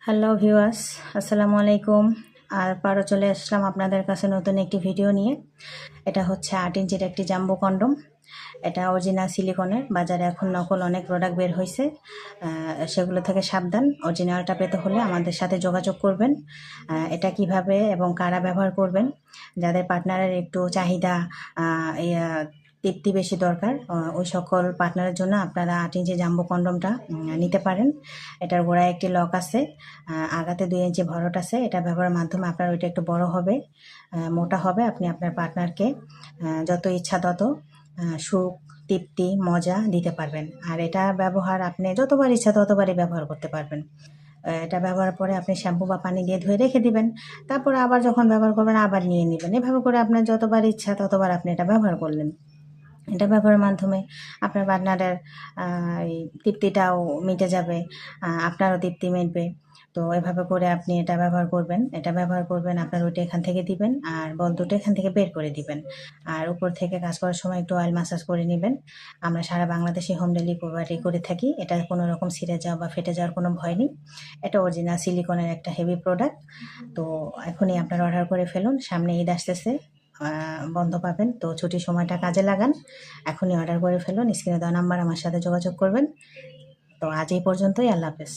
Hello viewers, আসসালামু আলাইকুম। আবারও চলে আসলাম আপনাদের কাছে নতুন একটি ভিডিও নিয়ে। এটা হচ্ছে 8 ইঞ্চির একটি জাম্বো কন্ডম। এটা অরিজিনাল সিলিকনের। বাজারে এখন নকল অনেক প্রোডাক্ট বের হয়েছে, সেগুলো থেকে সাবধান। অরিজিনালটা পেতে হলে আমাদের সাথে যোগাযোগ করবেন। এটা কিভাবে এবং কারা ব্যবহার করবেন, যাদের পার্টনারের একটু চাহিদা তৃপ্তি বেশি দরকার, ওই সকল পার্টনারের জন্য আপনারা 8 ইঞ্চি জাম্বো কন্ডমটা নিতে পারেন। এটার গোড়ায় একটি লক আছে, আগাতে 2 ইঞ্চি ভরট আছে। এটা ব্যবহারের মাধ্যমে আপনার ওইটা একটু বড় হবে, মোটা হবে। আপনি আপনার পার্টনারকে যত ইচ্ছা তত সুখ, তৃপ্তি, মজা দিতে পারবেন। আর এটা ব্যবহার আপনি যতবার ইচ্ছা ততবারই ব্যবহার করতে পারবেন। এটা ব্যবহারের পরে আপনি শ্যাম্পু বা পানি দিয়ে ধুয়ে রেখে দিবেন। তারপর আবার যখন ব্যবহার করবেন আবার নিয়ে নেবেন। এভাবে করে আপনার যতবার ইচ্ছা ততবার আপনি এটা ব্যবহার করলেন। এটা ব্যবহারের মাধ্যমে আপনার পার্টনারের এই তৃপ্তিটাও মিটে যাবে, আপনারও তৃপ্তি মিটবে। তো এভাবে করে আপনি এটা ব্যবহার করবেন। এটা ব্যবহার করবেন, আপনার ওইটা এখান থেকে দিবেন আর বল দুটো এখান থেকে বের করে দিবেন। আর উপর থেকে কাজ করার সময় একটু অয়েল মাসাজ করে নেবেন। আমরা সারা বাংলাদেশে হোম ডেলিভারি করে থাকি। এটা কোনো রকম ছিঁড়ে যাওয়া বা ফেটে যাওয়ার কোনো ভয় নেই। এটা অরিজিনাল সিলিকনের একটা হেভি প্রোডাক্ট। তো এখনই আপনারা অর্ডার করে ফেলুন। সামনে ঈদ আসতেছে, বন্ধ পাবেন, তো ছুটির সময়টা কাজে লাগান। এখনই অর্ডার করে ফেলুন। স্ক্রিনে দেওয়া নাম্বার আমার সাথে যোগাযোগ করবেন। তো আজ এই পর্যন্তই। আল্লাহ হাফেজ।